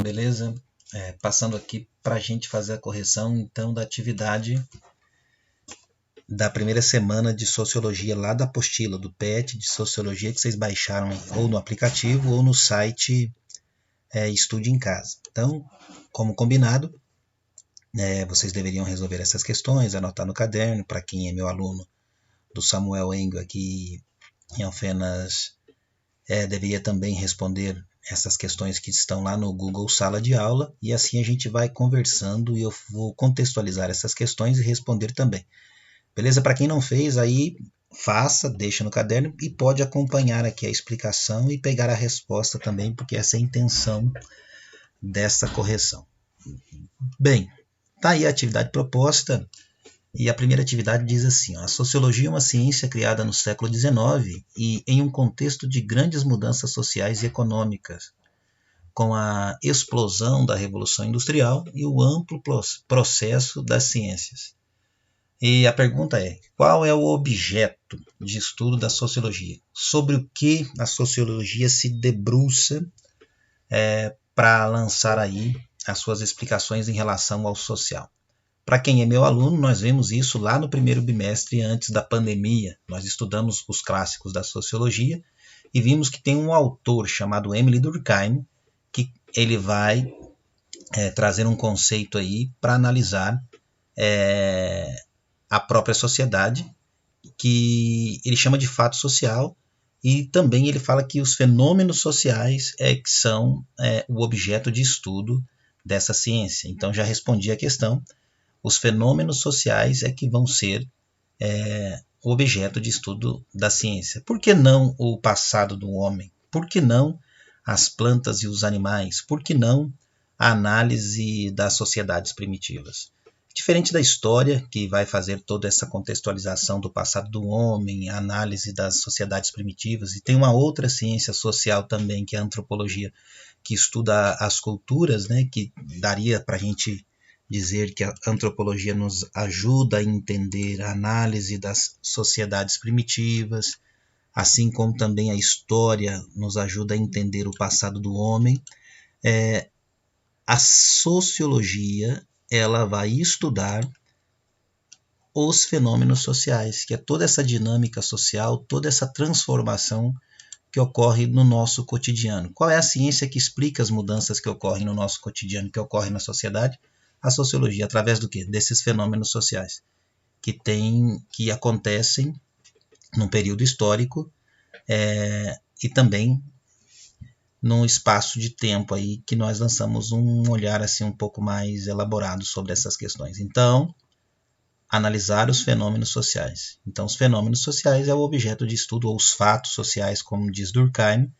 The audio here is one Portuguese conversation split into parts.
beleza? Passando aqui para a gente fazer a correção então da atividade da primeira semana de Sociologia lá da apostila, do PET de Sociologia que vocês baixaram ou no aplicativo ou no site Estude em Casa. Então, como combinado, vocês deveriam resolver essas questões, anotar no caderno. Para quem é meu aluno do Samuel Engel aqui em Alfenas, deveria também responder essas questões que estão lá no Google Sala de Aula, e assim a gente vai conversando e eu vou contextualizar essas questões e responder também. Beleza? Para quem não fez, aí faça, deixa no caderno e pode acompanhar aqui a explicação e pegar a resposta também, porque essa é a intenção dessa correção. Bem, tá aí a atividade proposta. E a primeira atividade diz assim: a sociologia é uma ciência criada no século XIX e em um contexto de grandes mudanças sociais e econômicas, com a explosão da Revolução Industrial e o amplo processo das ciências. E a pergunta é: qual é o objeto de estudo da sociologia? Sobre o que a sociologia se debruça para lançar aí as suas explicações em relação ao social? Para quem é meu aluno, nós vemos isso lá no primeiro bimestre, antes da pandemia. Nós estudamos os clássicos da sociologia e vimos que tem um autor chamado Émile Durkheim, que ele vai trazer um conceito aí para analisar a própria sociedade, que ele chama de fato social, e também ele fala que os fenômenos sociais que são o objeto de estudo dessa ciência. Então já respondi a questão. Os fenômenos sociais que vão ser o objeto de estudo da ciência. Por que não o passado do homem? Por que não as plantas e os animais? Por que não a análise das sociedades primitivas? Diferente da história, que vai fazer toda essa contextualização do passado do homem, a análise das sociedades primitivas, e tem uma outra ciência social também, que é a antropologia, que estuda as culturas, né, que daria para a gente dizer que a antropologia nos ajuda a entender a análise das sociedades primitivas, assim como também a história nos ajuda a entender o passado do homem. A sociologia, ela vai estudar os fenômenos sociais, que é toda essa dinâmica social, toda essa transformação que ocorre no nosso cotidiano. Qual é a ciência que explica as mudanças que ocorrem no nosso cotidiano, que ocorrem na sociedade? A sociologia, através do quê? Desses fenômenos sociais que acontecem num período histórico e também num espaço de tempo aí que nós lançamos um olhar assim um pouco mais elaborado sobre essas questões. Então, analisar os fenômenos sociais. Então, os fenômenos sociais é o objeto de estudo, ou os fatos sociais, como diz Durkheim,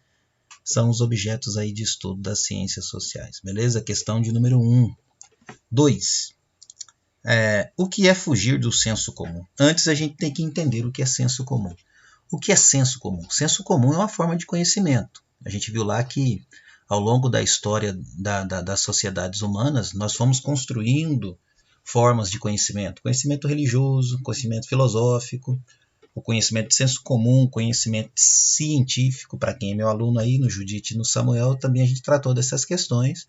são os objetos aí de estudo das ciências sociais. Beleza? Questão de número 1. 2. O que é fugir do senso comum? Antes a gente tem que entender o que é senso comum. O que é senso comum? Senso comum é uma forma de conhecimento. A gente viu lá que ao longo da história das sociedades humanas, nós fomos construindo formas de conhecimento. Conhecimento religioso, conhecimento filosófico, o conhecimento de senso comum, conhecimento científico. Para quem é meu aluno aí no Judite e no Samuel, também a gente tratou dessas questões.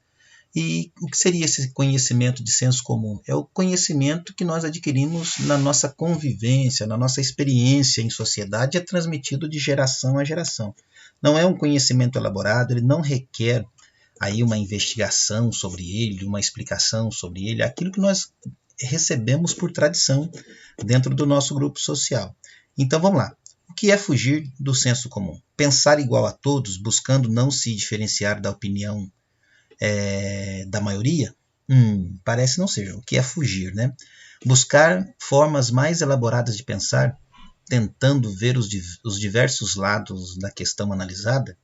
E o que seria esse conhecimento de senso comum? É o conhecimento que nós adquirimos na nossa convivência, na nossa experiência em sociedade, é transmitido de geração a geração. Não é um conhecimento elaborado, ele não requer aí uma investigação sobre ele, uma explicação sobre ele, aquilo que nós recebemos por tradição dentro do nosso grupo social. Então vamos lá. O que é fugir do senso comum? Pensar igual a todos, buscando não se diferenciar da opinião da maioria? Parece não ser. O que é fugir, né? Buscar formas mais elaboradas de pensar, tentando ver os diversos lados da questão analisada?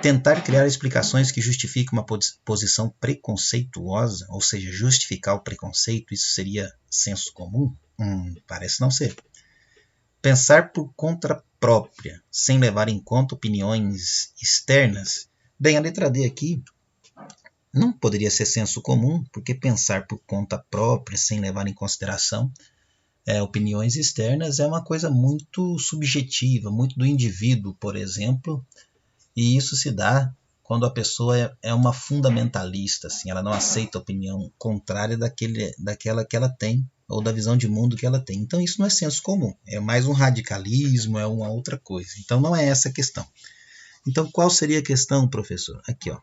Tentar criar explicações que justifiquem uma posição preconceituosa, ou seja, justificar o preconceito, isso seria senso comum? Parece não ser. Pensar por conta própria, sem levar em conta opiniões externas? Bem, a letra D aqui não poderia ser senso comum, porque pensar por conta própria, sem levar em consideração opiniões externas, é uma coisa muito subjetiva, muito do indivíduo, por exemplo, e isso se dá quando a pessoa é uma fundamentalista, assim, ela não aceita a opinião contrária daquela que ela tem, ou da visão de mundo que ela tem. Então isso não é senso comum, é mais um radicalismo, é uma outra coisa. Então não é essa a questão. Então qual seria a questão, professor? Aqui, ó.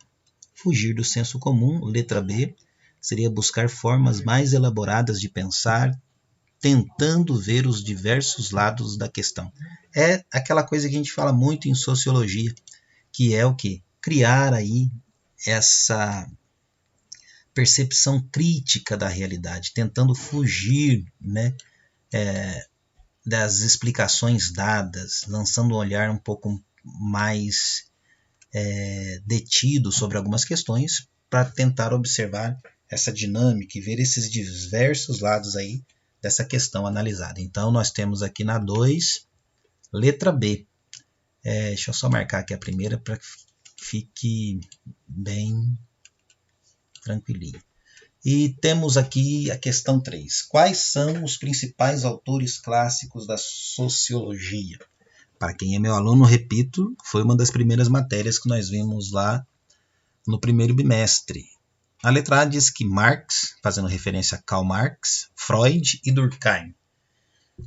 Fugir do senso comum, letra B, seria buscar formas mais elaboradas de pensar, tentando ver os diversos lados da questão. É aquela coisa que a gente fala muito em sociologia, que é o quê? Criar aí essa percepção crítica da realidade, tentando fugir, né, das explicações dadas, lançando um olhar um pouco mais detido sobre algumas questões para tentar observar essa dinâmica e ver esses diversos lados aí dessa questão analisada. Então, nós temos aqui na 2, letra B. Deixa eu só marcar aqui a primeira para que fique bem tranquilinho. E temos aqui a questão 3. Quais são os principais autores clássicos da sociologia? Para quem é meu aluno, repito, foi uma das primeiras matérias que nós vimos lá no primeiro bimestre. A letra A diz que Marx, fazendo referência a Karl Marx, Freud e Durkheim.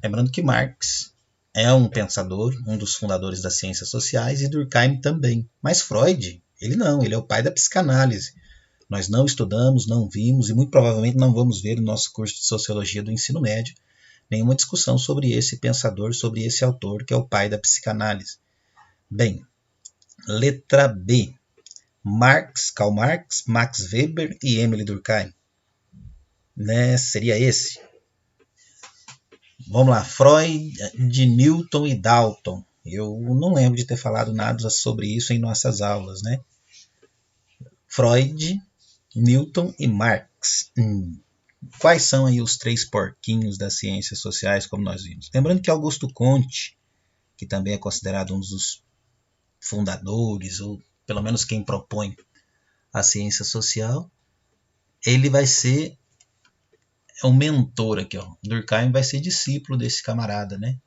Lembrando que Marx é um pensador, um dos fundadores das ciências sociais, e Durkheim também. Mas Freud, ele não, ele é o pai da psicanálise. Nós não estudamos, não vimos e muito provavelmente não vamos ver no nosso curso de Sociologia do ensino médio nenhuma discussão sobre esse pensador, sobre esse autor que é o pai da psicanálise. Bem, letra B. Marx, Karl Marx, Max Weber e Emile Durkheim. Né? Seria esse. Vamos lá, Freud, Newton e Dalton. Eu não lembro de ter falado nada sobre isso em nossas aulas, né? Freud, Newton e Marx. Quais são aí os 3 porquinhos das ciências sociais, como nós vimos? Lembrando que Augusto Comte, que também é considerado um dos fundadores, ou pelo menos quem propõe a ciência social, ele vai ser um mentor aqui, ó. Durkheim vai ser discípulo desse camarada, né?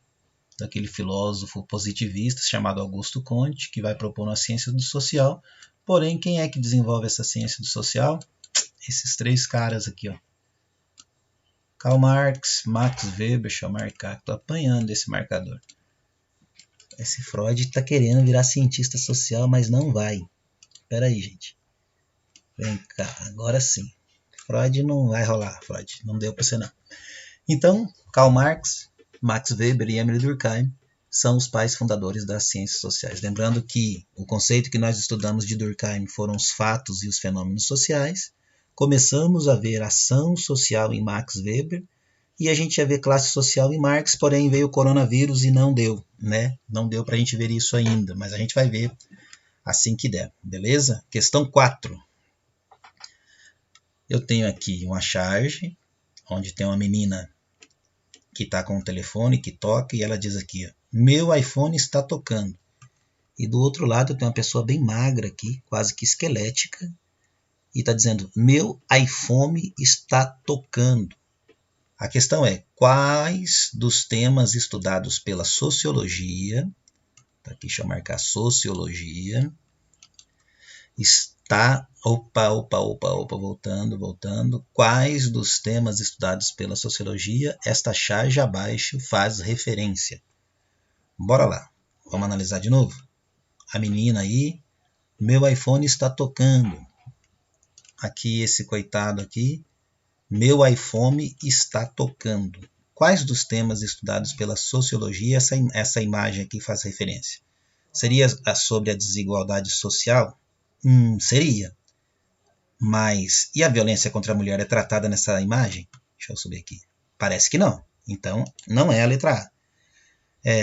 Daquele filósofo positivista chamado Augusto Comte, que vai propor a ciência do social. Porém, quem é que desenvolve essa ciência do social? Esses 3 caras aqui, ó. Karl Marx, Max Weber, deixa eu marcar, estou apanhando esse marcador. Esse Freud está querendo virar cientista social, mas não vai. Espera aí, gente. Vem cá, agora sim. Freud não vai rolar, Freud. Não deu para você não. Então, Karl Marx, Max Weber e Emile Durkheim são os pais fundadores das ciências sociais. Lembrando que o conceito que nós estudamos de Durkheim foram os fatos e os fenômenos sociais. Começamos a ver ação social em Max Weber e a gente ia ver classe social em Marx, porém veio o coronavírus e não deu, né? Não deu para a gente ver isso ainda, mas a gente vai ver assim que der, beleza? Questão 4. Eu tenho aqui uma charge, onde tem uma menina que está com o telefone, que toca, e ela diz aqui, ó, meu iPhone está tocando. E do outro lado tem uma pessoa bem magra aqui, quase que esquelética, e está dizendo, meu iPhone está tocando. A questão é, quais dos temas estudados pela sociologia, tá aqui, deixa eu marcar sociologia, está, voltando, quais dos temas estudados pela sociologia esta charge abaixo faz referência? Bora lá, vamos analisar de novo? A menina aí, meu iPhone está tocando. Aqui esse coitado aqui, meu iPhone está tocando. Quais dos temas estudados pela sociologia essa imagem aqui faz referência? Seria sobre a desigualdade social? Seria. Mas, e a violência contra a mulher é tratada nessa imagem? Deixa eu subir aqui. Parece que não. Então, não é a letra A.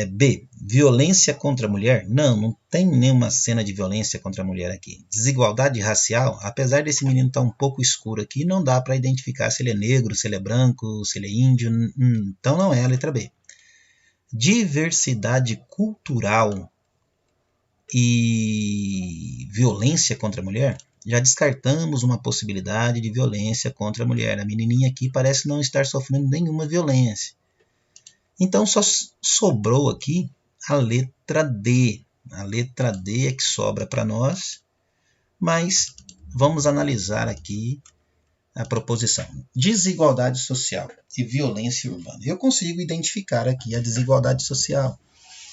B. Violência contra a mulher? Não tem nenhuma cena de violência contra a mulher aqui. Desigualdade racial? Apesar desse menino estar um pouco escuro aqui, não dá para identificar se ele é negro, se ele é branco, se ele é índio. Então não é a letra B. Diversidade cultural e violência contra a mulher? Já descartamos uma possibilidade de violência contra a mulher. A menininha aqui parece não estar sofrendo nenhuma violência. Então só sobrou aqui a letra D. A letra D é que sobra para nós. Mas vamos analisar aqui a proposição. Desigualdade social e violência urbana. Eu consigo identificar aqui a desigualdade social.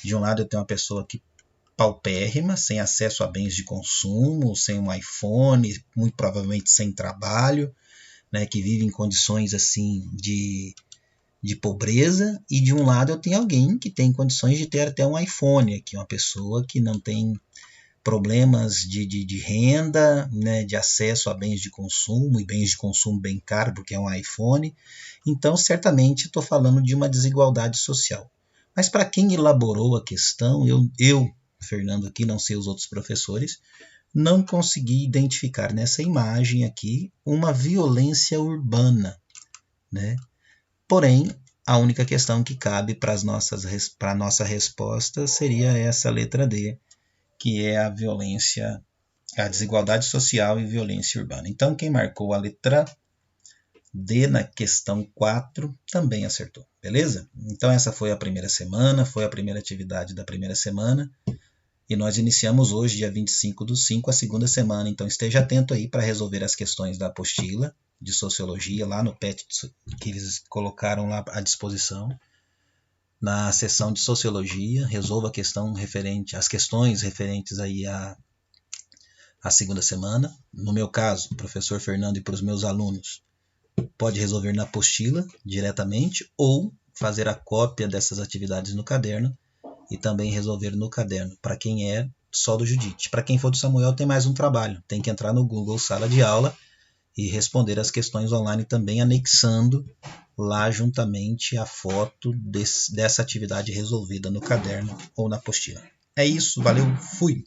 De um lado eu tenho uma pessoa que paupérrima, sem acesso a bens de consumo, sem um iPhone, muito provavelmente sem trabalho, né, que vive em condições assim de pobreza, e de um lado eu tenho alguém que tem condições de ter até um iPhone, aqui uma pessoa que não tem problemas de renda, né, de acesso a bens de consumo, e bens de consumo bem caro, porque é um iPhone. Então, certamente, estou falando de uma desigualdade social. Mas para quem elaborou a questão, eu, Fernando, aqui, não sei os outros professores, não consegui identificar nessa imagem aqui uma violência urbana, né? Porém, a única questão que cabe para a nossa resposta seria essa letra D, que é a violência, a desigualdade social e violência urbana. Então, quem marcou a letra D na questão 4 também acertou, beleza? Então, essa foi a primeira semana, foi a primeira atividade da primeira semana, e nós iniciamos hoje, dia 25/5, a segunda semana. Então, esteja atento aí para resolver as questões da apostila de sociologia, lá no PET que eles colocaram lá à disposição. Na seção de sociologia, resolva a questão referente, as questões referentes aí à segunda semana. No meu caso, o professor Fernando, e para os meus alunos, pode resolver na apostila diretamente ou fazer a cópia dessas atividades no caderno e também resolver no caderno, para quem é só do Judite. Para quem for do Samuel, tem mais um trabalho, tem que entrar no Google Sala de Aula e responder as questões online também, anexando lá juntamente a foto dessa atividade resolvida no caderno ou na apostila. É isso, valeu, fui!